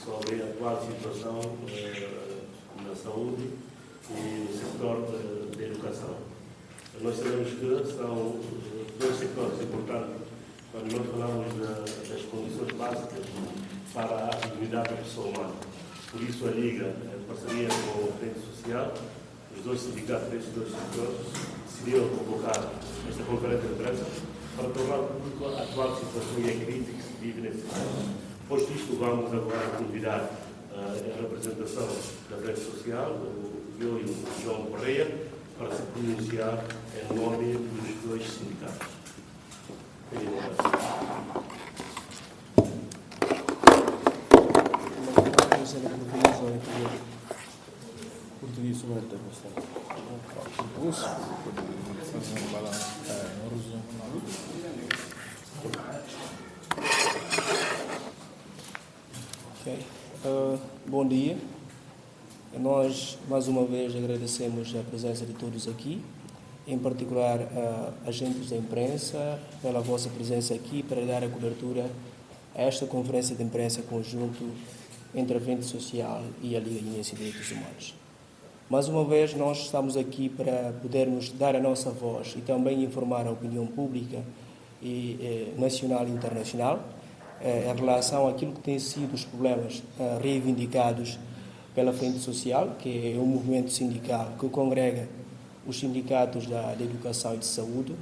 sobre a atual situação na saúde e no setor da educação. Nós sabemos que são dois setores importantes quando nós falamos das condições básicas para a atividade da pessoa humana. Por isso a Liga, em parceria com o Frente Social, os dois sindicatos destes dois setores, decidiram convocar esta conferência de imprensa para tornar público a atual situação e a crise que se vive nesse país. Posto isto, vamos agora convidar a representação da Frente Social, eu e o João Correia, para se pronunciar em nome dos dois sindicatos. Português sobre a bastante. Isso. Fazer um balanço. Um resumo. Ok. Bom dia. Nós, mais uma vez, agradecemos a presença de todos aqui, em particular agentes da imprensa, pela vossa presença aqui para dar a cobertura a esta conferência de imprensa conjunto entre a Frente Social e a Liga Guinense de Direitos Humanos. Mais uma vez, nós estamos aqui para podermos dar a nossa voz e também informar a opinião pública nacional e internacional em relação àquilo que têm sido os problemas reivindicados pela Frente Social, que é um movimento sindical que congrega os sindicatos da educação e de saúde.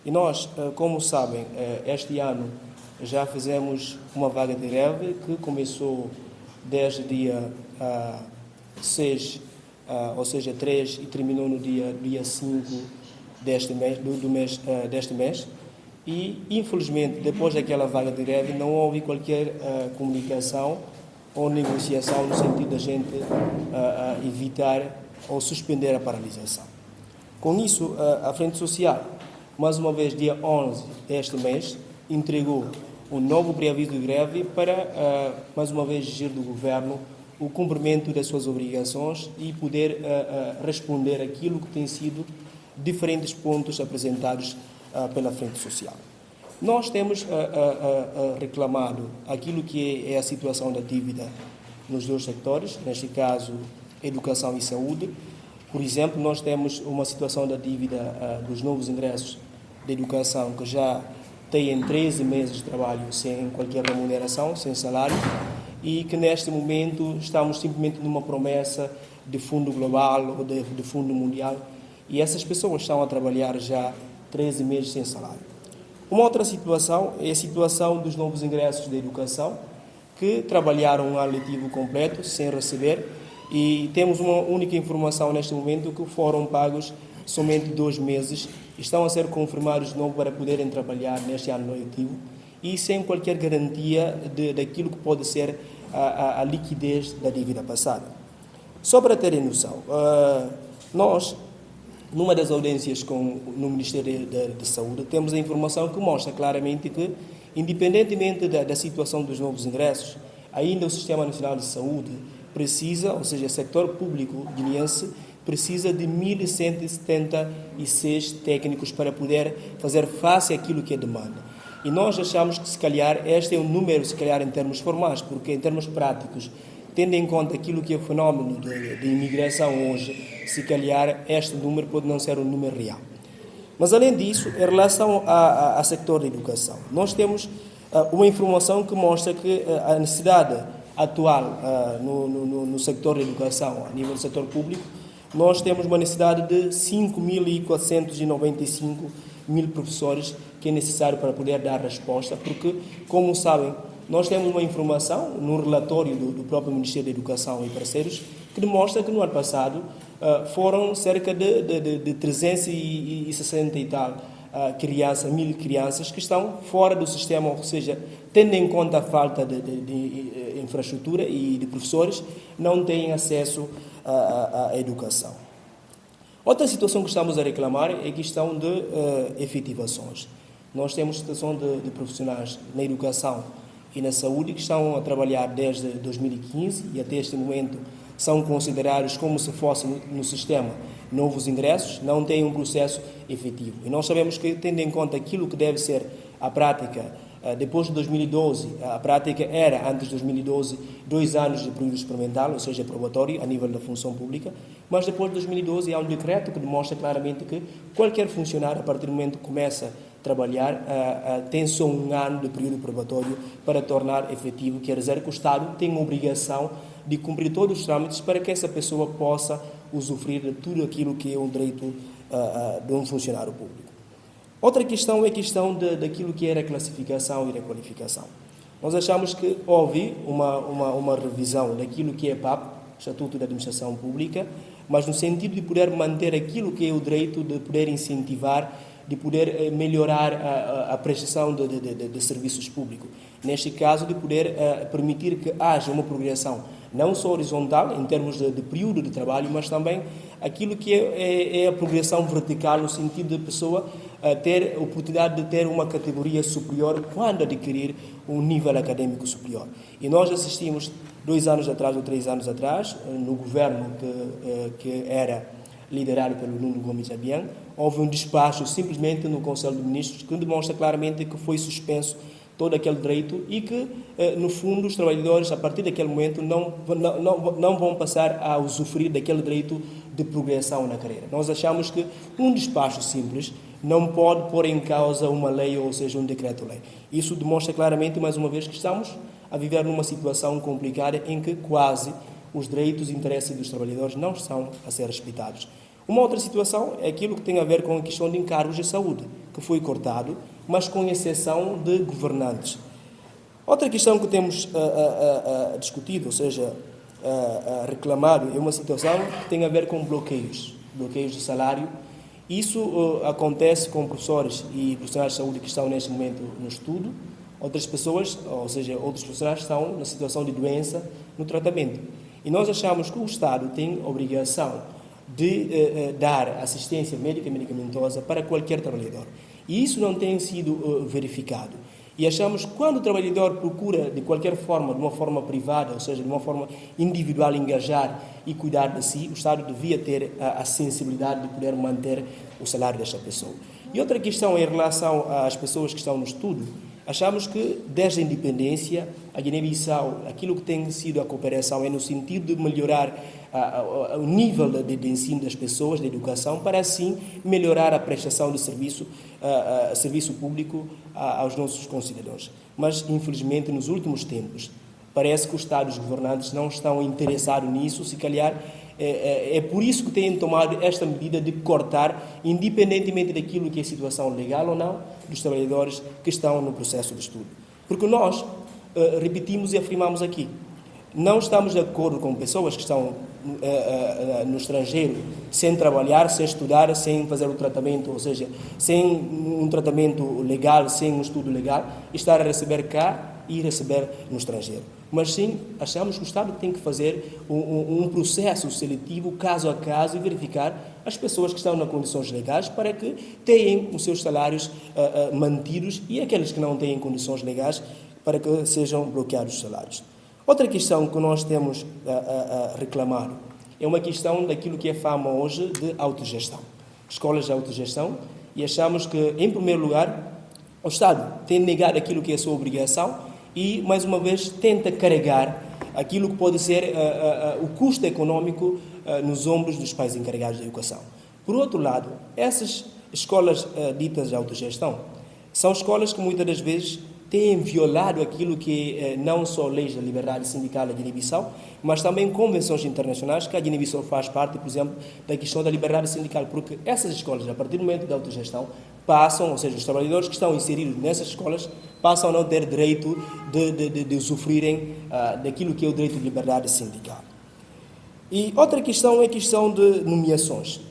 E nós, como sabem, este ano já fizemos uma vaga de greve que começou desde dia 6, ou seja, 3, e terminou no dia 5 deste mês. E, infelizmente, depois daquela vaga de greve, não houve qualquer comunicação ou negociação no sentido de a gente evitar ou suspender a paralisação. Com isso, a Frente Social, mais uma vez, dia 11 deste mês, entregou um novo preaviso de greve para, mais uma vez, exigir do Governo o cumprimento das suas obrigações e poder responder aquilo que tem sido diferentes pontos apresentados pela Frente Social. Nós temos reclamado aquilo que é a situação da dívida nos dois setores, neste caso, educação e saúde. Por exemplo, nós temos uma situação da dívida dos novos ingressos de educação que já têm 13 meses de trabalho sem qualquer remuneração, sem salário, e que neste momento estamos simplesmente numa promessa de fundo global ou de fundo mundial, e essas pessoas estão a trabalhar já 13 meses sem salário. Uma outra situação é a situação dos novos ingressos de educação, que trabalharam um ano letivo completo sem receber, e temos uma única informação neste momento que foram pagos somente 2 meses, estão a ser confirmados de novo para poderem trabalhar neste ano letivo e sem qualquer garantia daquilo que pode ser a liquidez da dívida passada. Só para terem noção, nós, numa das audiências no Ministério da Saúde, temos a informação que mostra claramente que, independentemente da situação dos novos ingressos, ainda o Sistema Nacional de Saúde precisa, ou seja, o setor público guineense, precisa de 1.176 técnicos para poder fazer face àquilo que é demanda. E nós achamos que, se calhar, este é um número, se calhar, em termos formais, porque em termos práticos, tendo em conta aquilo que é o fenómeno de imigração hoje, se calhar este número pode não ser um número real. Mas, além disso, em relação ao setor da educação, nós temos uma informação que mostra que a necessidade atual no setor da educação, a nível do setor público, nós temos uma necessidade de 5.495 mil professores que é necessário para poder dar resposta, porque, como sabem, nós temos uma informação no relatório do próprio Ministério da Educação e parceiros que demonstra que no ano passado foram cerca de 360 e tal mil crianças que estão fora do sistema, ou seja, tendo em conta a falta de infraestrutura e de professores, não têm acesso à educação. Outra situação que estamos a reclamar é a questão de efetivações. Nós temos situação de profissionais na educação e na saúde que estão a trabalhar desde 2015 e até este momento são considerados como se fossem no sistema novos ingressos, não têm um processo efetivo. E nós sabemos que, tendo em conta aquilo que deve ser a prática Depois de 2012, a prática era, antes de 2012, 2 anos de período experimental, ou seja, probatório, a nível da função pública, mas depois de 2012 há um decreto que demonstra claramente que qualquer funcionário, a partir do momento que começa a trabalhar, tem só 1 ano de período probatório para tornar efetivo, quer dizer que o Estado tem a obrigação de cumprir todos os trâmites para que essa pessoa possa usufruir de tudo aquilo que é um direito de um funcionário público. Outra questão é a questão daquilo que era a classificação e requalificação. Nós achamos que houve uma revisão daquilo que é PAP, Estatuto da Administração Pública, mas no sentido de poder manter aquilo que é o direito de poder incentivar, de poder melhorar a prestação de serviços públicos. Neste caso, de poder permitir que haja uma progressão, não só horizontal, em termos de período de trabalho, mas também aquilo que é a progressão vertical, no sentido de a pessoa ter a oportunidade de ter uma categoria superior quando adquirir um nível académico superior. E nós assistimos 2 anos atrás ou 3 anos atrás, no governo que era liderado pelo Nuno Gomes Abian, houve um despacho simplesmente no Conselho de Ministros que demonstra claramente que foi suspenso todo aquele direito e que, no fundo, os trabalhadores, a partir daquele momento, não vão passar a usufruir daquele direito de progressão na carreira. Nós achamos que um despacho simples não pode pôr em causa uma lei, ou seja, um decreto-lei. Isso demonstra claramente, mais uma vez, que estamos a viver numa situação complicada em que quase os direitos e interesses dos trabalhadores não estão a ser respeitados. Uma outra situação é aquilo que tem a ver com a questão de encargos de saúde, que foi cortado, mas com exceção de governantes. Outra questão que temos discutido, ou seja, reclamado, é uma situação que tem a ver com bloqueios de salário. Isso acontece com professores e profissionais de saúde que estão neste momento no estudo, outras pessoas, ou seja, outros profissionais estão na situação de doença no tratamento. E nós achamos que o Estado tem a obrigação de dar assistência médica e medicamentosa para qualquer trabalhador. E isso não tem sido verificado. E achamos que quando o trabalhador procura, de qualquer forma, de uma forma privada, ou seja, de uma forma individual, engajar e cuidar de si, o Estado devia ter a sensibilidade de poder manter o salário desta pessoa. E outra questão em relação às pessoas que estão no estudo, achamos que, desde a independência, a Guiné-Bissau, aquilo que tem sido a cooperação é no sentido de melhorar o nível de ensino das pessoas, da educação, para assim melhorar a prestação de serviço público aos nossos concidadãos. Mas, infelizmente, nos últimos tempos, parece que os Estados governantes não estão interessados nisso, se calhar é por isso que têm tomado esta medida de cortar, independentemente daquilo que é a situação legal ou não, dos trabalhadores que estão no processo de estudo. Porque nós repetimos e afirmamos aqui, não estamos de acordo com pessoas que estão no estrangeiro sem trabalhar, sem estudar, sem fazer o tratamento, ou seja, sem um tratamento legal, sem um estudo legal, estar a receber cá e receber no estrangeiro. Mas sim, achamos que o Estado tem que fazer um processo seletivo, caso a caso, e verificar as pessoas que estão nas condições legais para que tenham os seus salários mantidos e aqueles que não têm condições legais para que sejam bloqueados os salários. Outra questão que nós temos reclamado é uma questão daquilo que é fama hoje de autogestão. Escolas de autogestão, e achamos que, em primeiro lugar, o Estado tem negado aquilo que é a sua obrigação e, mais uma vez, tenta carregar aquilo que pode ser o custo econômico nos ombros dos pais encarregados da educação. Por outro lado, essas escolas ditas de autogestão são escolas que muitas das vezes têm violado aquilo que não só leis da liberdade sindical da Guiné-Bissau, mas também convenções internacionais que a Guiné-Bissau faz parte, por exemplo, da questão da liberdade sindical, porque essas escolas, a partir do momento da autogestão, passam, ou seja, os trabalhadores que estão inseridos nessas escolas, passam a não ter direito de usufruírem daquilo que é o direito de liberdade sindical. E outra questão é a questão de nomeações.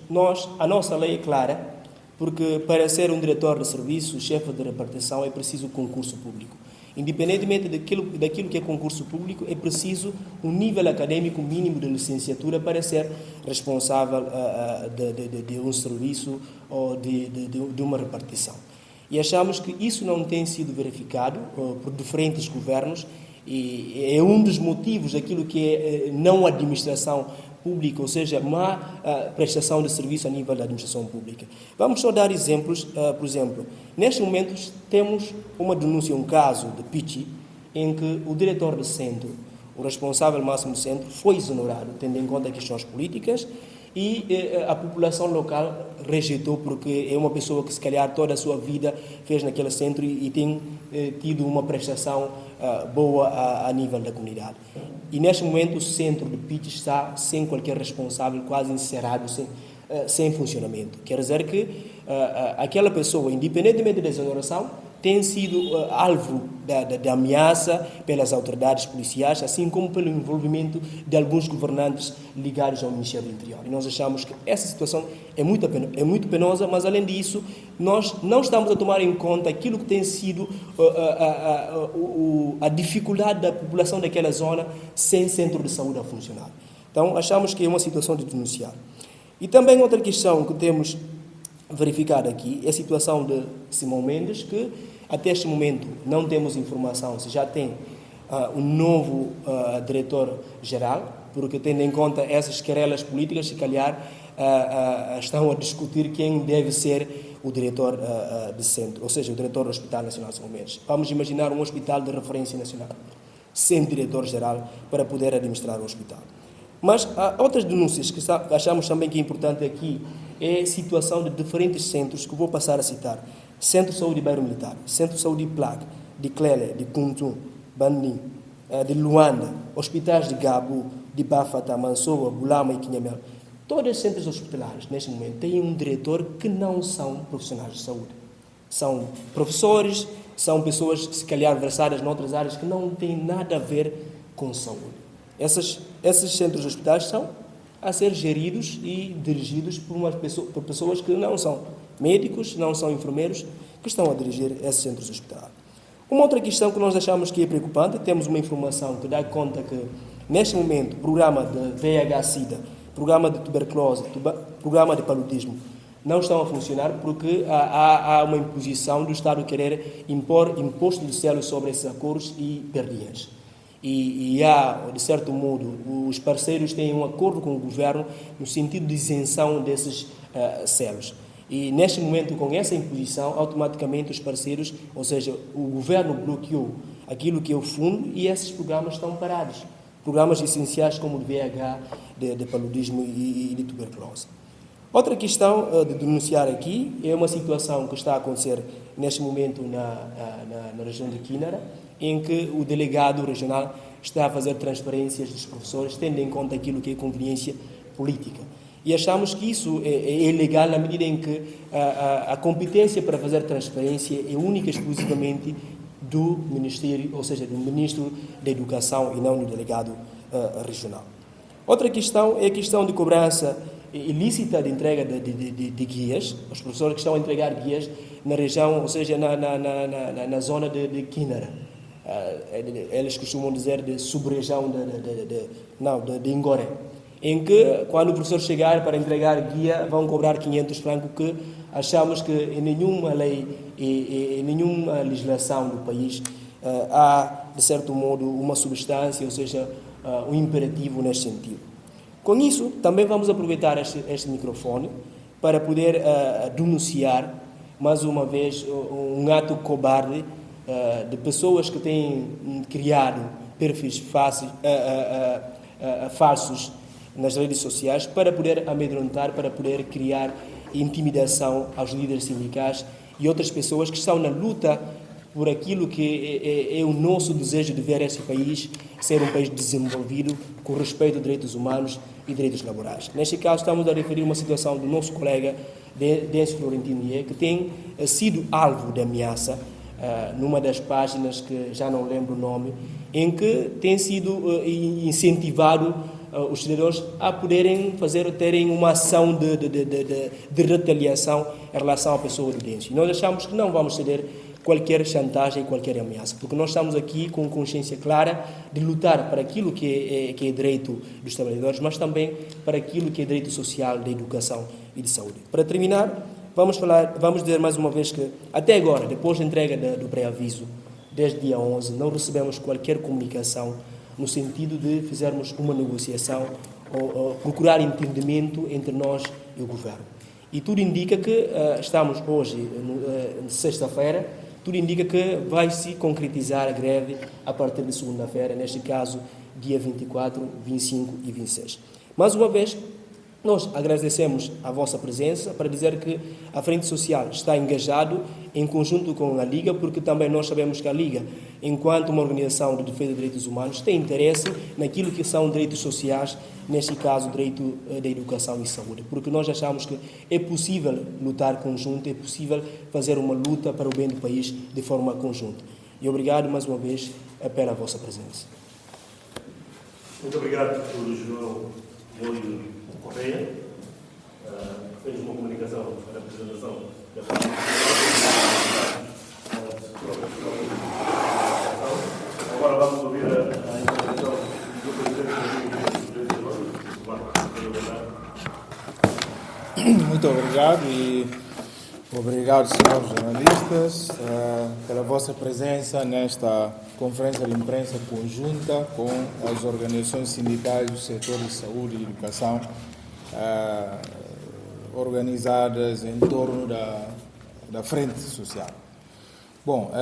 A nossa lei é clara, porque para ser um diretor de serviço, chefe de repartição, é preciso concurso público. Independentemente daquilo que é concurso público, é preciso um nível académico mínimo de licenciatura para ser responsável de um serviço ou de uma repartição. E achamos que isso não tem sido verificado por diferentes governos E é um dos motivos daquilo que é não administração pública, ou seja, má prestação de serviço a nível da administração pública. Vamos só dar exemplos. Por exemplo, nestes momentos temos uma denúncia, um caso de Pichi, em que o diretor do centro, o responsável máximo do centro, foi exonerado, tendo em conta questões políticas, e a população local rejeitou, porque é uma pessoa que se calhar toda a sua vida fez naquele centro e tem tido uma prestação boa a nível da comunidade. E neste momento o centro de Pichi está sem qualquer responsável, quase encerrado, sem funcionamento. Quer dizer que aquela pessoa, independentemente da exoneração, tem sido alvo da ameaça pelas autoridades policiais, assim como pelo envolvimento de alguns governantes ligados ao Ministério do Interior. E nós achamos que essa situação é muito penosa, mas além disso, nós não estamos a tomar em conta aquilo que tem sido a dificuldade da população daquela zona sem centro de saúde a funcionar. Então, achamos que é uma situação de denunciar. E também outra questão que temos verificado aqui é a situação de Simão Mendes, que até este momento não temos informação se já tem um novo diretor-geral, porque tendo em conta essas querelas políticas, se calhar estão a discutir quem deve ser o diretor de centro, ou seja, o diretor do Hospital Nacional de Simão Mendes. Vamos imaginar um hospital de referência nacional, sem diretor-geral, para poder administrar o hospital. Mas há outras denúncias que achamos também que é importante aqui, é a situação de diferentes centros, que vou passar a citar. Centro de Saúde Bairro Militar, Centro de Saúde Plaque, de Clele, de Kuntum, Bandim, de Luanda, hospitais de Gabu, de Bafata, Mansoa, Bulama e Quinhamel. Todos os centros hospitalares, neste momento, têm um diretor que não são profissionais de saúde. São professores, são pessoas, se calhar, versadas noutras áreas que não têm nada a ver com saúde. Esses centros hospitalares são a ser geridos e dirigidos por pessoas que não são médicos, não são enfermeiros, que estão a dirigir esses centros hospitalares. Uma outra questão que nós achamos que é preocupante, temos uma informação que dá conta que, neste momento, o programa de VIH-Sida, programa de tuberculose, programa de paludismo, não estão a funcionar porque há uma imposição do Estado querer impor imposto de selo sobre esses acordos e perdias. E há, de certo modo, os parceiros têm um acordo com o governo no sentido de isenção desses selos. E, neste momento, com essa imposição, automaticamente os parceiros, ou seja, o governo bloqueou aquilo que é o fundo e esses programas estão parados. Programas essenciais como o VIH, de paludismo e de tuberculose. Outra questão de denunciar aqui é uma situação que está a acontecer neste momento na região de Quinara, em que o delegado regional está a fazer transferências dos professores, tendo em conta aquilo que é conveniência política. E achamos que isso é ilegal na medida em que a competência para fazer transferência é única e exclusivamente do Ministério, ou seja, do Ministro da Educação e não do delegado regional. Outra questão é a questão de cobrança ilícita de entrega de guias. Os professores que estão a entregar guias na região, ou seja, na zona de Quinara. Eles costumam dizer de sub-região de Ingoré, em que, quando o professor chegar para entregar guia, vão cobrar 500 francos, que achamos que em nenhuma lei e em nenhuma legislação do país há, de certo modo, uma substância, ou seja, um imperativo neste sentido. Com isso, também vamos aproveitar este microfone para poder denunciar, mais uma vez, um ato cobarde de pessoas que têm criado perfis falsos nas redes sociais para poder amedrontar, para poder criar intimidação aos líderes sindicais e outras pessoas que estão na luta por aquilo que é o nosso desejo de ver este país ser um país desenvolvido com respeito a direitos humanos e direitos laborais. Neste caso, estamos a referir uma situação do nosso colega Décio Florentino, que tem sido alvo de ameaça numa das páginas, que já não lembro o nome, em que tem sido incentivado os cidadãos a poderem terem uma ação de retaliação em relação à pessoa do Décio. Nós achamos que não vamos ceder qualquer chantagem e qualquer ameaça, porque nós estamos aqui com consciência clara de lutar para aquilo que é direito dos trabalhadores, mas também para aquilo que é direito social, da educação e de saúde. Para terminar, vamos dizer mais uma vez que, até agora, depois da entrega do pré-aviso desde dia 11, não recebemos qualquer comunicação no sentido de fizermos uma negociação ou procurar entendimento entre nós e o governo. E tudo indica que estamos hoje, sexta-feira, tudo indica que vai se concretizar a greve a partir de segunda-feira, neste caso, dia 24, 25 e 26. Mais uma vez, nós agradecemos a vossa presença para dizer que a Frente Social está engajado em conjunto com a Liga, porque também nós sabemos que a Liga, enquanto uma organização de defesa de direitos humanos, tem interesse naquilo que são direitos sociais, neste caso, direito da educação e saúde, porque nós achamos que é possível lutar conjunto, é possível fazer uma luta para o bem do país de forma conjunta. E obrigado mais uma vez pela vossa presença. Muito obrigado, Dr. João Moio Correia, que fez uma comunicação para a apresentação da Agora vamos ouvir a intervenção do Presidente do Muito obrigado e obrigado, senhores jornalistas, pela vossa presença nesta conferência de imprensa conjunta com as organizações sindicais do setor de saúde e educação, organizadas em torno da Frente Social. Bom,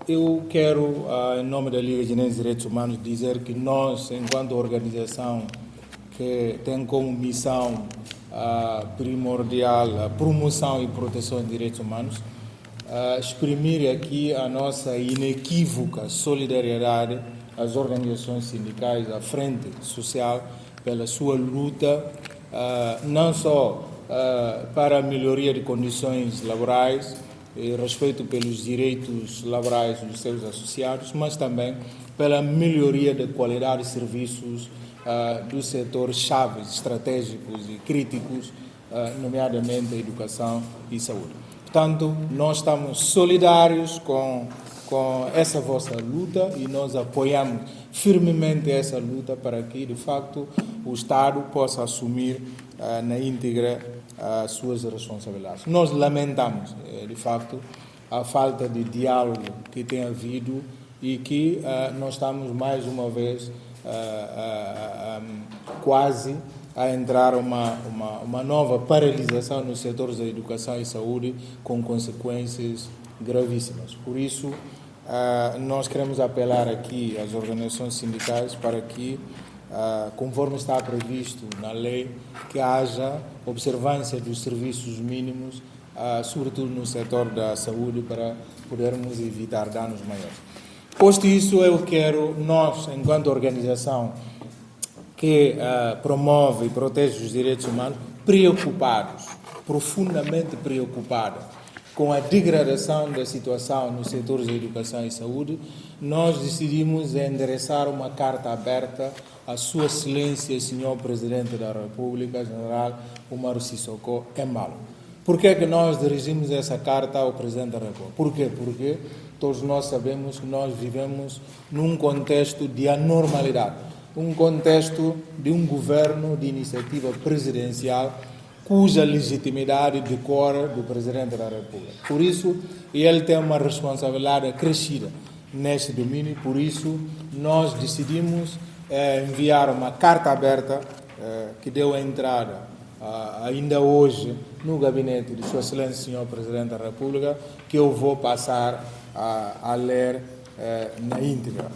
eu quero, em nome da Liga Guinense de Direitos Humanos, dizer que nós, enquanto organização que tem como missão primordial a promoção e proteção de direitos humanos, exprimir aqui a nossa inequívoca solidariedade às organizações sindicais, à Frente Social, pela sua luta, não só para a melhoria de condições laborais e respeito pelos direitos laborais dos seus associados, mas também pela melhoria da qualidade de serviços dos setores chaves, estratégicos e críticos, nomeadamente a educação e saúde. Portanto, nós estamos solidários com essa vossa luta e nós apoiamos firmemente essa luta para que, de facto, o Estado possa assumir na íntegra as suas responsabilidades. Nós lamentamos, de facto, a falta de diálogo que tem havido e que nós estamos, mais uma vez, quase a entrar uma nova paralisação nos setores da educação e saúde com consequências gravíssimas. Por isso, nós queremos apelar aqui às organizações sindicais para que, conforme está previsto na lei, que haja observância dos serviços mínimos, sobretudo no setor da saúde, para podermos evitar danos maiores. Posto isso, eu quero, nós, enquanto organização que promove e protege os direitos humanos, preocupados, profundamente preocupados com a degradação da situação nos setores da educação e saúde, nós decidimos endereçar uma carta aberta à Sua Excelência, Senhor Presidente da República, General Umaru Sissoko Embalo. Por que é que nós dirigimos essa carta ao Presidente da República? Por quê? Porque todos nós sabemos que nós vivemos num contexto de anormalidade, um contexto de um governo de iniciativa presidencial cuja legitimidade decorre do Presidente da República. Por isso, ele tem uma responsabilidade acrescida neste domínio, por isso nós decidimos enviar uma carta aberta que deu a entrada ainda hoje no gabinete de Sua Excelência, Senhor Presidente da República, que eu vou passar a ler na íntegra.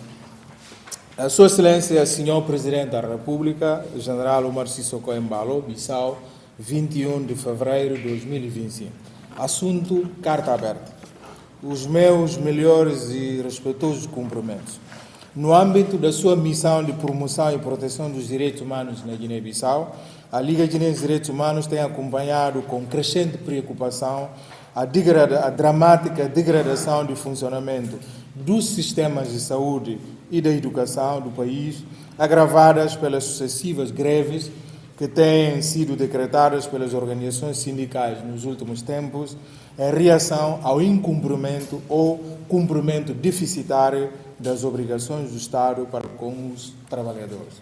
A Sua Excelência, Senhor Presidente da República, General Umaru Sissoko Embalo, Bissau, 21 de fevereiro de 2025. Assunto: carta aberta. Os meus melhores e respeitosos cumprimentos. No âmbito da sua missão de promoção e proteção dos direitos humanos na Guiné-Bissau, a Liga Guinense de Direitos Humanos tem acompanhado com crescente preocupação a dramática degradação de funcionamento dos sistemas de saúde e da educação do país, agravadas pelas sucessivas greves que têm sido decretadas pelas organizações sindicais nos últimos tempos, em reação ao incumprimento ou cumprimento deficitário das obrigações do Estado para com os trabalhadores.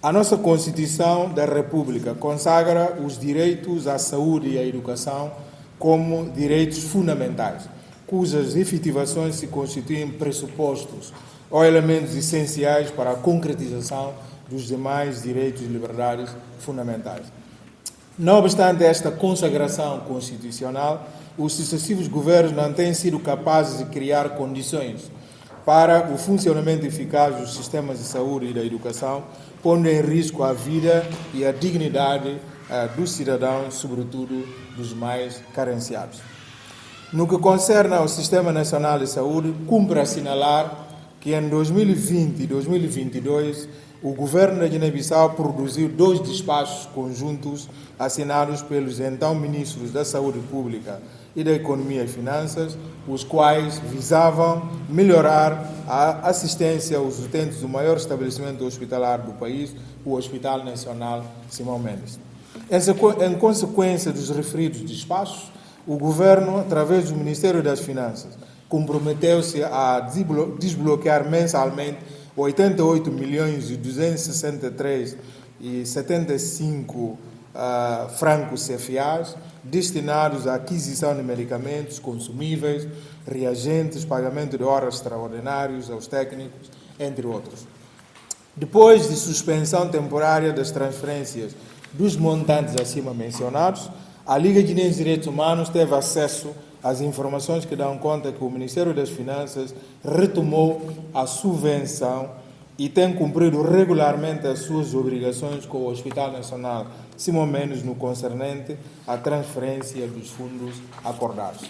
A nossa Constituição da República consagra os direitos à saúde e à educação como direitos fundamentais, cujas efetivações se constituem pressupostos ou elementos essenciais para a concretização dos demais direitos e liberdades fundamentais. Não obstante esta consagração constitucional, os sucessivos governos não têm sido capazes de criar condições para o funcionamento eficaz dos sistemas de saúde e da educação, pondo em risco a vida e a dignidade dos cidadãos, sobretudo dos mais carenciados. No que concerne ao Sistema Nacional de Saúde, cumpre assinalar que em 2020 e 2022 o governo da Guiné-Bissau produziu 2 despachos conjuntos assinados pelos então ministros da Saúde Pública e da Economia e Finanças, os quais visavam melhorar a assistência aos utentes do maior estabelecimento hospitalar do país, o Hospital Nacional Simão Mendes. Em consequência dos referidos despachos, o governo, através do Ministério das Finanças, comprometeu-se a desbloquear mensalmente 88 milhões e 263,75 francos CFAs destinados à aquisição de medicamentos, consumíveis, reagentes, pagamento de horas extraordinárias aos técnicos, entre outros. Depois de suspensão temporária das transferências dos montantes acima mencionados, a Liga Guinense de Direitos Humanos teve acesso às informações que dão conta que o Ministério das Finanças retomou a subvenção e tem cumprido regularmente as suas obrigações com o Hospital Nacional Simão Mendes no concernente à transferência dos fundos acordados.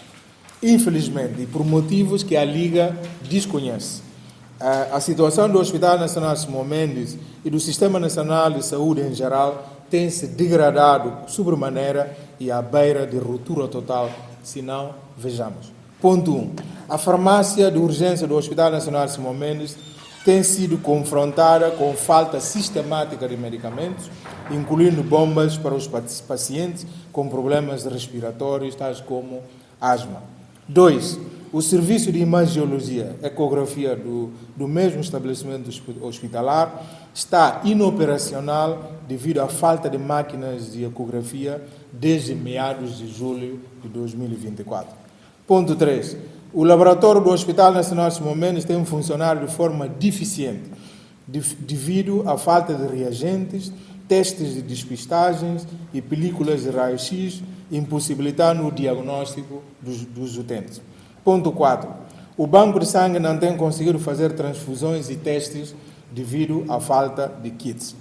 Infelizmente, e por motivos que a Liga desconhece, a situação do Hospital Nacional Simão Mendes e do Sistema Nacional de Saúde em geral tem se degradado sobremaneira e à beira de ruptura total, se não vejamos. Ponto 1. A farmácia de urgência do Hospital Nacional Simão Mendes tem sido confrontada com falta sistemática de medicamentos, incluindo bombas para os pacientes com problemas respiratórios, tais como asma. 2. O serviço de imagiologia, ecografia do mesmo estabelecimento hospitalar está inoperacional devido à falta de máquinas de ecografia desde meados de julho de 2024. Ponto 3. O laboratório do Hospital Nacional Simão Mendes tem funcionado de forma deficiente devido à falta de reagentes, testes de despistagens e películas de raio-x, impossibilitando o diagnóstico dos utentes. Ponto 4. O banco de sangue não tem conseguido fazer transfusões e testes devido à falta de kits.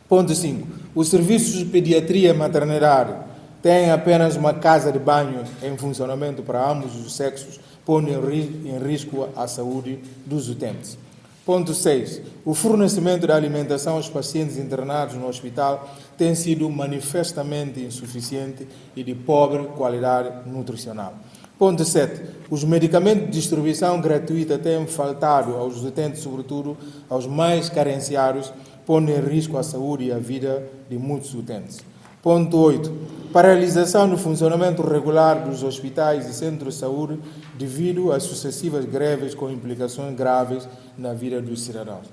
Ponto 5. Os serviços de pediatria e maternidade têm apenas uma casa de banho em funcionamento para ambos os sexos, pondo em risco a saúde dos utentes. Ponto 6. O fornecimento de alimentação aos pacientes internados no hospital tem sido manifestamente insuficiente e de pobre qualidade nutricional. Ponto 7. Os medicamentos de distribuição gratuita têm faltado aos utentes, sobretudo aos mais carenciados, pondo em risco a saúde e a vida de muitos utentes. Ponto 8. Paralisação do funcionamento regular dos hospitais e centros de saúde devido às sucessivas greves com implicações graves na vida dos cidadãos.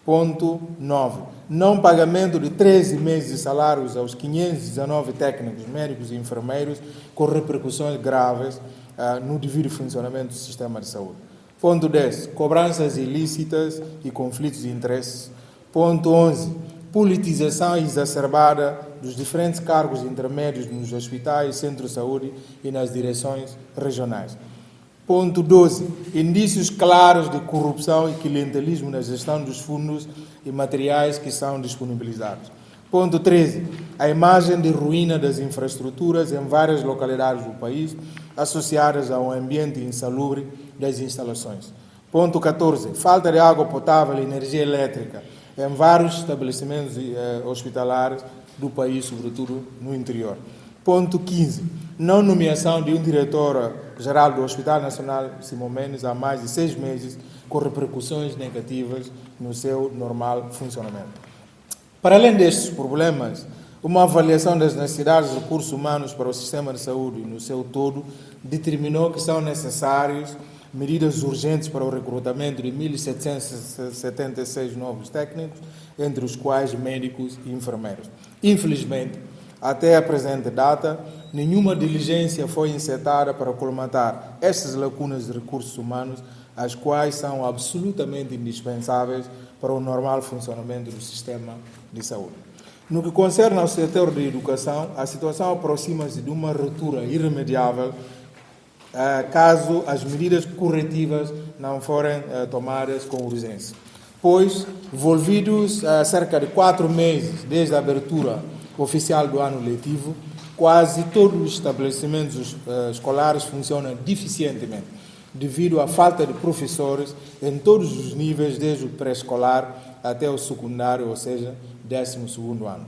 Ponto 9. Não pagamento de 13 meses de salários aos 519 técnicos, médicos e enfermeiros com repercussões graves no devido funcionamento do sistema de saúde. Ponto 10. Cobranças ilícitas e conflitos de interesses. Ponto 11. Politização exacerbada dos diferentes cargos intermédios nos hospitais, centros de saúde e nas direções regionais. Ponto 12. Indícios claros de corrupção e clientelismo na gestão dos fundos e materiais que são disponibilizados. Ponto 13. A imagem de ruína das infraestruturas em várias localidades do país, associadas ao ambiente insalubre das instalações. Ponto 14. Falta de água potável e energia elétrica em vários estabelecimentos hospitalares do país, sobretudo no interior. Ponto 15. Não nomeação de um diretor-geral do Hospital Nacional Simão Mendes há mais de 6 meses, com repercussões negativas no seu normal funcionamento. Para além destes problemas, uma avaliação das necessidades de recursos humanos para o sistema de saúde no seu todo determinou que são necessárias medidas urgentes para o recrutamento de 1.776 novos técnicos, entre os quais médicos e enfermeiros. Infelizmente, até a presente data, nenhuma diligência foi encetada para colmatar estas lacunas de recursos humanos, as quais são absolutamente indispensáveis para o normal funcionamento do sistema de saúde. No que concerne ao setor da educação, a situação aproxima-se de uma ruptura irremediável caso as medidas corretivas não forem tomadas com urgência. Pois, envolvidos cerca de 4 meses desde a abertura oficial do ano letivo, quase todos os estabelecimentos escolares funcionam deficientemente, devido à falta de professores em todos os níveis, desde o pré-escolar até o secundário, ou seja, 12º ano.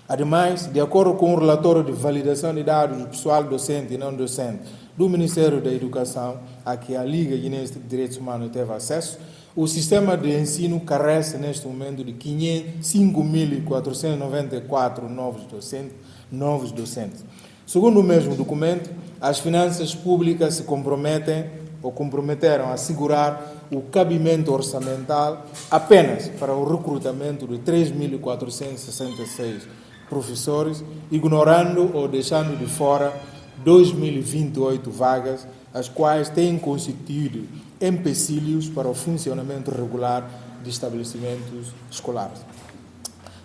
Ademais, de acordo com o relatório de validação de dados do pessoal docente e não docente do Ministério da Educação, a que a Liga Guinense de Direitos Humanos teve acesso, o sistema de ensino carece neste momento de 5.494 novos docentes. Segundo o mesmo documento, as finanças públicas se comprometeram a assegurar o cabimento orçamental apenas para o recrutamento de 3.466 professores, ignorando ou deixando de fora 2.028 vagas, as quais têm constituído empecilhos para o funcionamento regular de estabelecimentos escolares.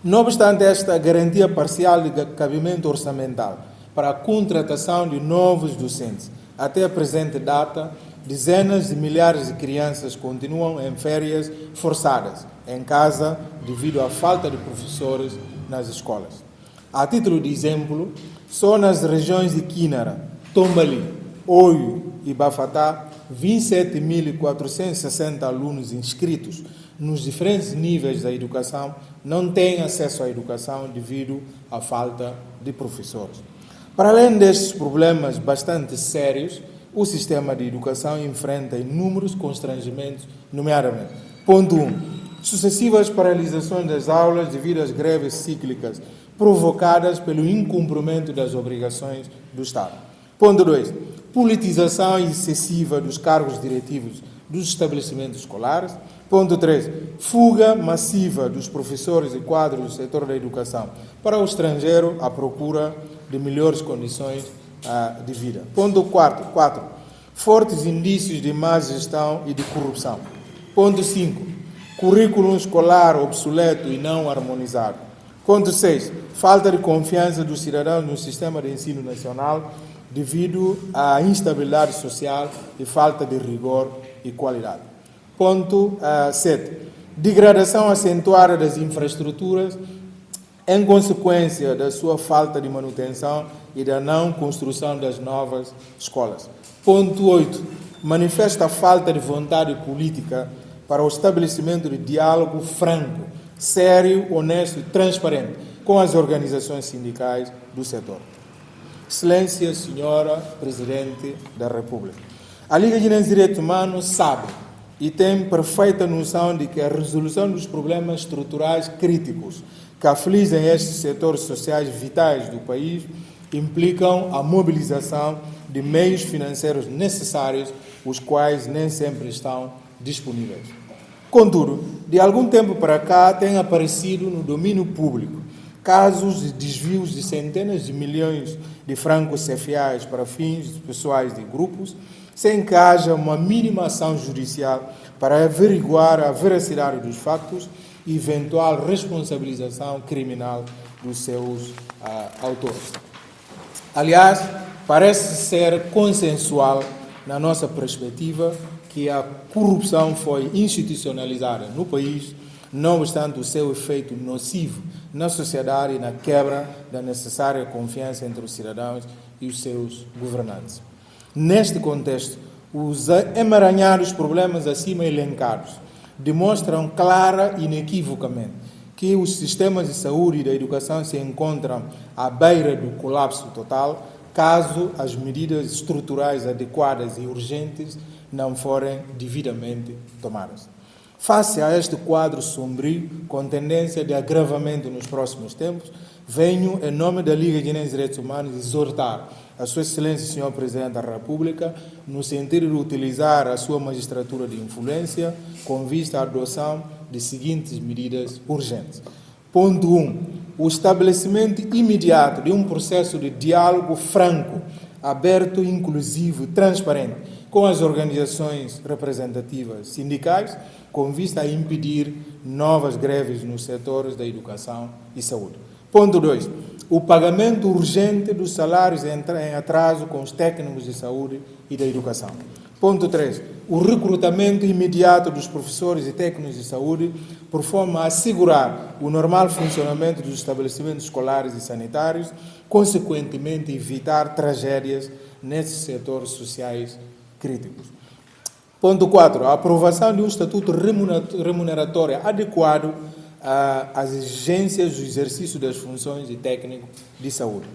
Não obstante esta garantia parcial de cabimento orçamental para a contratação de novos docentes, até a presente data, dezenas de milhares de crianças continuam em férias forçadas em casa devido à falta de professores nas escolas. A título de exemplo, só nas regiões de Quinara, Tombali, Oio e Bafatá, 27.460 alunos inscritos nos diferentes níveis da educação não têm acesso à educação devido à falta de professores. Para além destes problemas bastante sérios, o sistema de educação enfrenta inúmeros constrangimentos, nomeadamente: ponto 1. Sucessivas paralisações das aulas devido às greves cíclicas provocadas pelo incumprimento das obrigações do Estado. Ponto 2. Politização excessiva dos cargos diretivos dos estabelecimentos escolares. Ponto 3. Fuga massiva dos professores e quadros do setor da educação para o estrangeiro à procura de melhores condições de vida. Ponto 4. Fortes indícios de má gestão e de corrupção. Ponto 5. Currículo escolar obsoleto e não harmonizado. Ponto 6. Falta de confiança dos cidadãos no sistema de ensino nacional devido à instabilidade social e falta de rigor e qualidade. Ponto 7. Degradação acentuada das infraestruturas em consequência da sua falta de manutenção e da não construção das novas escolas. Ponto 8. Manifesta falta de vontade política para o estabelecimento de diálogo franco, sério, honesto e transparente com as organizações sindicais do setor. Excelência, Senhora Presidente da República, a Liga Guinense de Direitos Humanos sabe e tem perfeita noção de que a resolução dos problemas estruturais críticos que afligem estes setores sociais vitais do país implicam a mobilização de meios financeiros necessários, os quais nem sempre estão disponíveis. Contudo, de algum tempo para cá tem aparecido no domínio público casos de desvios de centenas de milhões de francos CFAs para fins pessoais de grupos, sem que haja uma mínima ação judicial para averiguar a veracidade dos fatos e eventual responsabilização criminal dos seus autores. Aliás, parece ser consensual, na nossa perspectiva, que a corrupção foi institucionalizada no país, não obstante o seu efeito nocivo na sociedade e na quebra da necessária confiança entre os cidadãos e os seus governantes. Neste contexto, os emaranhados problemas acima elencados demonstram clara e inequivocamente que os sistemas de saúde e da educação se encontram à beira do colapso total, caso as medidas estruturais adequadas e urgentes não forem devidamente tomadas. Face a este quadro sombrio, com tendência de agravamento nos próximos tempos, venho, em nome da Liga Guinense de Direitos Humanos, exortar a Sua Excelência, Senhor Presidente da República, no sentido de utilizar a sua magistratura de influência com vista à adoção de seguintes medidas urgentes. Ponto 1. o estabelecimento imediato de um processo de diálogo franco, aberto, inclusivo, transparente, com as organizações representativas sindicais, com vista a impedir novas greves nos setores da educação e saúde. Ponto 2. O pagamento urgente dos salários em atraso com os técnicos de saúde e da educação. Ponto 3. O recrutamento imediato dos professores e técnicos de saúde, por forma a assegurar o normal funcionamento dos estabelecimentos escolares e sanitários, consequentemente evitar tragédias nesses setores sociais críticos. Ponto 4. A aprovação de um estatuto remuneratório adequado às exigências do exercício das funções de técnico de saúde.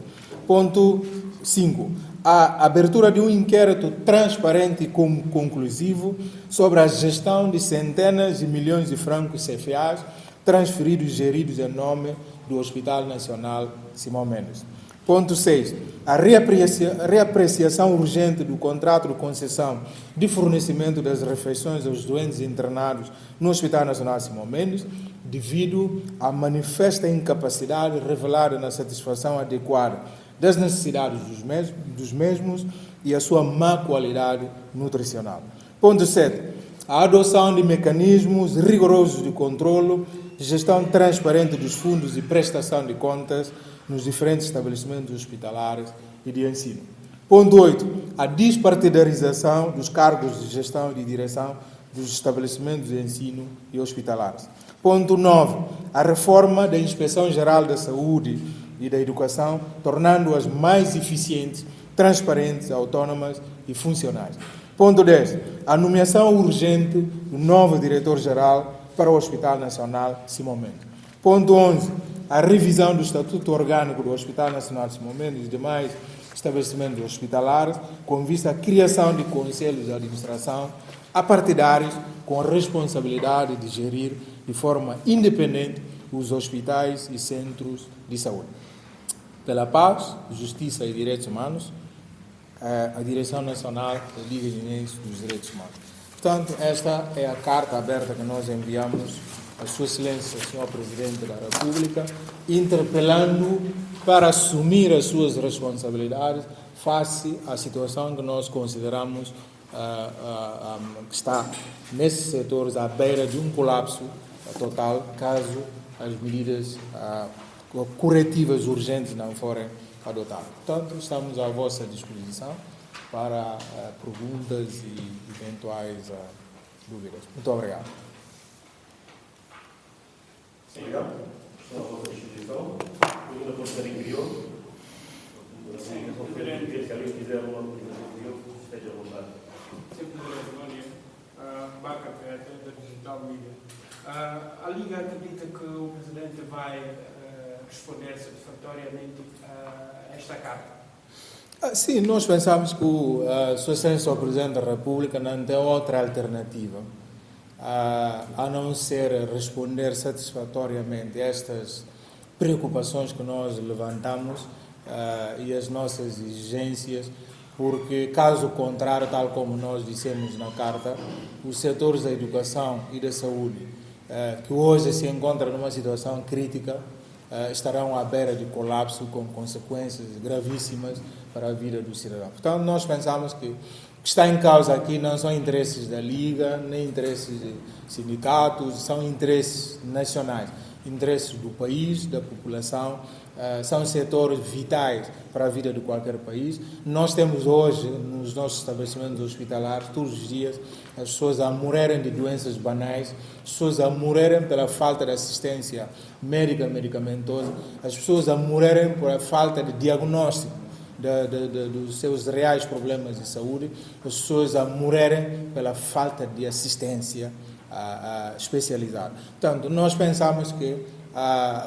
Ponto 5. A abertura de um inquérito transparente e conclusivo sobre a gestão de centenas de milhões de francos CFAs transferidos e geridos em nome do Hospital Nacional Simão Mendes. Ponto 6. A reapreciação urgente do contrato de concessão de fornecimento das refeições aos doentes internados no Hospital Nacional Simão Mendes, devido à manifesta incapacidade revelada na satisfação adequada das necessidades dos mesmos e a sua má qualidade nutricional. Ponto 7. A adoção de mecanismos rigorosos de controlo, gestão transparente dos fundos e prestação de contas nos diferentes estabelecimentos hospitalares e de ensino. Ponto 8. A despartidarização dos cargos de gestão e de direção dos estabelecimentos de ensino e hospitalares. Ponto 9. A reforma da Inspeção Geral da Saúde e da Educação, tornando-as mais eficientes, transparentes, autónomas e funcionais. Ponto 10. A nomeação urgente do novo diretor-geral para o Hospital Nacional Simão Mendes. Ponto 11. A revisão do Estatuto Orgânico do Hospital Nacional Simão Mendes e demais estabelecimentos hospitalares, com vista à criação de conselhos de administração apartidários com a responsabilidade de gerir de forma independente os hospitais e centros de saúde. Pela Paz, Justiça e Direitos Humanos, a Direção Nacional da Liga Guinense dos Direitos Humanos. Portanto, esta é a carta aberta que nós enviamos a Sua Excelência, Sr. Presidente da República, interpelando para assumir as suas responsabilidades face à situação que nós consideramos que está nesses setores à beira de um colapso total, caso as medidas corretivas urgentes não forem adotadas. Portanto, estamos à vossa disposição para perguntas e eventuais dúvidas. Muito obrigado. Obrigado. Estou à vossa disposição. Pergunta para o Sr. Interior. Se alguém quiser uma pergunta interior, esteja à vontade. Sempre bom dia. Baca, da Digital Media. A Liga acredita que o Presidente vai responder satisfatoriamente a esta carta? Sim, nós pensamos que a Sua Excelência, o Presidente da República, não tem outra alternativa a não ser responder satisfatoriamente a estas preocupações que nós levantamos e as nossas exigências, porque, caso contrário, tal como nós dissemos na carta, os setores da educação e da saúde, que hoje se encontram numa situação crítica, estarão à beira de colapso com consequências gravíssimas para a vida do cidadão. Portanto, nós pensamos que o que está em causa aqui não são interesses da Liga, nem interesses de sindicatos, são interesses nacionais, interesses do país, da população, são setores vitais para a vida de qualquer país. Nós temos hoje, nos nossos estabelecimentos hospitalares, todos os dias, as pessoas a morrerem de doenças banais, as pessoas a morrerem pela falta de assistência médica, medicamentosa, as pessoas a morrerem por a falta de diagnóstico dos seus reais problemas de saúde, as pessoas a morrerem pela falta de assistência especializada. Portanto, nós pensamos que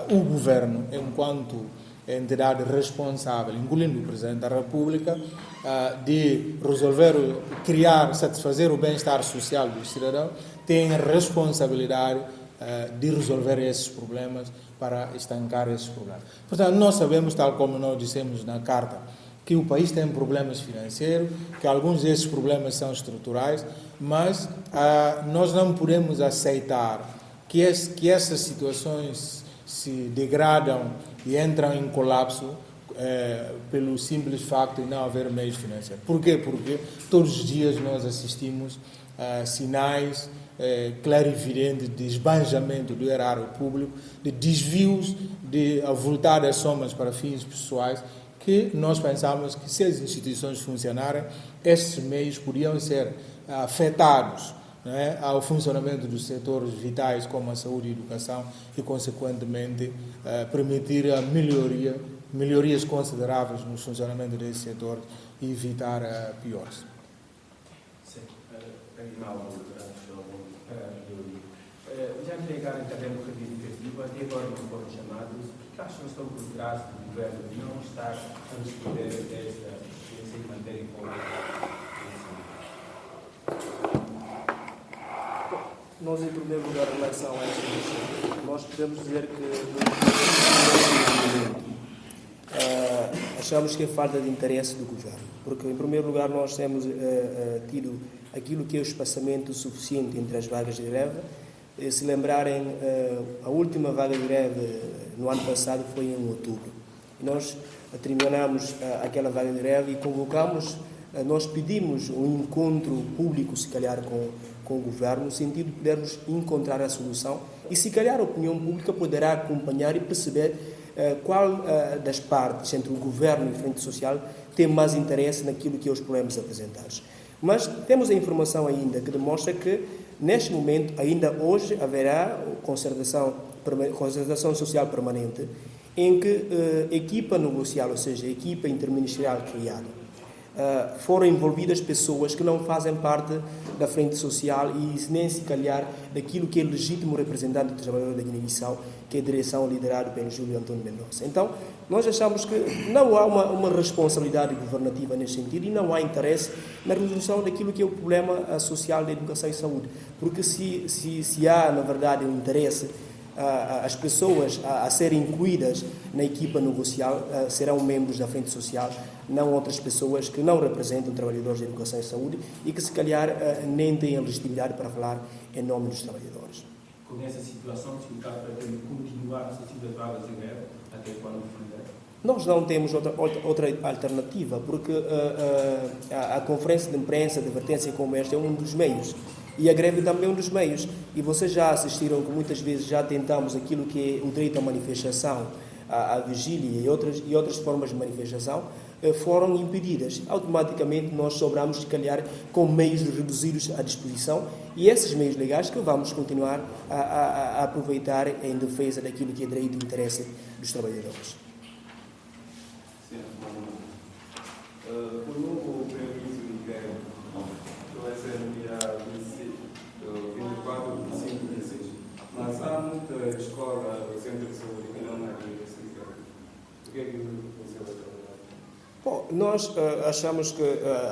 o Governo, enquanto entidade responsável, incluindo o Presidente da República, de resolver, criar, satisfazer o bem-estar social do cidadão, tem a responsabilidade de resolver esses problemas para estancar esses problemas. Portanto, nós sabemos, tal como nós dissemos na carta, que o país tem problemas financeiros, que alguns desses problemas são estruturais, mas nós não podemos aceitar que essas situações se degradam e entram em colapso pelo simples facto de não haver meios financeiros. Por quê? Porque todos os dias nós assistimos a sinais clarividentes de esbanjamento do erário público, de desvios de avultadas somas para fins pessoais, que nós pensamos que, se as instituições funcionarem, esses meios podiam ser afetados, né, ao funcionamento dos setores vitais como a saúde e a educação e, consequentemente, permitir a melhorias consideráveis no funcionamento desses setores e evitar piores. Sim, já que chegaram também no Rede Educativa, até agora não foram chamados. O que acham que estão por trás do governo de não estar a responder dessa matéria Nós, em primeiro lugar, em relação a esta questão, nós podemos dizer que achamos que é falta de interesse do governo, porque, em primeiro lugar, nós temos tido aquilo que é o espaçamento suficiente entre as vagas de greve. Se lembrarem, a última vaga de greve no ano passado foi em outubro. E nós terminamos aquela vaga de greve e convocamos, nós pedimos um encontro público, se calhar, com o governo, no sentido de podermos encontrar a solução e, se calhar, a opinião pública poderá acompanhar e perceber qual das partes, entre o governo e a frente social, tem mais interesse naquilo que é os problemas apresentados. Mas temos a informação ainda que demonstra que, neste momento, ainda hoje, haverá concertação social permanente, em que equipa negocial, ou seja, equipa interministerial criada, foram envolvidas pessoas que não fazem parte da frente social e nem se calhar daquilo que é legítimo representante do trabalhador da Guiné-Bissau, que é a direção liderada pelo Júlio Antônio Mendonça. Então, nós achamos que não há uma responsabilidade governativa nesse sentido e não há interesse na resolução daquilo que é o problema social da educação e saúde. Porque se há, na verdade, um interesse, as pessoas a serem incluídas na equipa negocial serão membros da frente social, não outras pessoas que não representam trabalhadores de educação e saúde e que, se calhar, nem têm a legitimidade para falar em nome dos trabalhadores. Com essa situação, se o CAP pretende continuar sucessivas vagas de greve, até quando fizer? Nós não temos outra alternativa, porque a conferência de imprensa de advertência como esta é um dos meios. E a greve também é um dos meios. E vocês já assistiram que muitas vezes já tentamos aquilo que é o direito à manifestação, à vigília e outras formas de manifestação, foram impedidas. Automaticamente nós sobramos, se calhar, com meios reduzidos à disposição e esses meios legais que vamos continuar a aproveitar em defesa daquilo que é direito e interesse dos trabalhadores. Sim, o novo prejuízo de greve que vai ser no dia 24 de 5 de 6, mas há muita escola do centro de saúde que não é desse greve. O que é que você vai trabalhar? Bom, nós achamos que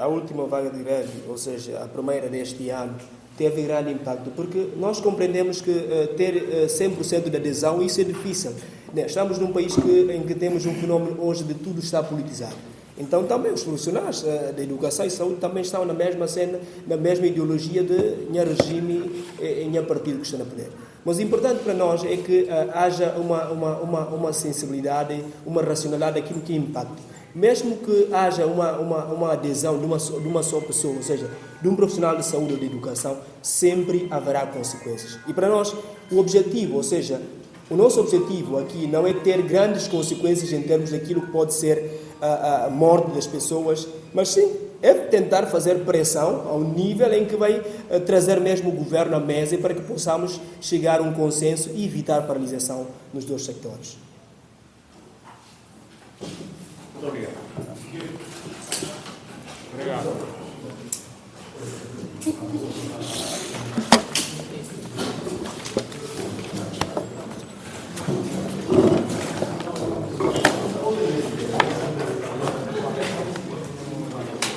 a última vaga de greve, ou seja, a primeira deste ano, teve grande impacto, porque nós compreendemos que ter 100% de adesão, isso é difícil. Estamos num país em que temos um fenómeno hoje de tudo está politizado. Então também os profissionais da educação e saúde também estão na mesma cena, na mesma ideologia de minha regime e minha partido que está no poder. Mas o importante para nós é que haja uma sensibilidade, uma racionalidade daquilo que é impacto. Mesmo que haja uma adesão de uma só pessoa, ou seja, de um profissional de saúde ou de educação, sempre haverá consequências. E para nós, o objetivo, ou seja, o nosso objetivo aqui não é ter grandes consequências em termos daquilo que pode ser a morte das pessoas, mas sim é tentar fazer pressão ao nível em que vai trazer mesmo o governo à mesa para que possamos chegar a um consenso e evitar paralisação nos dois sectores. Muito obrigado. Obrigado.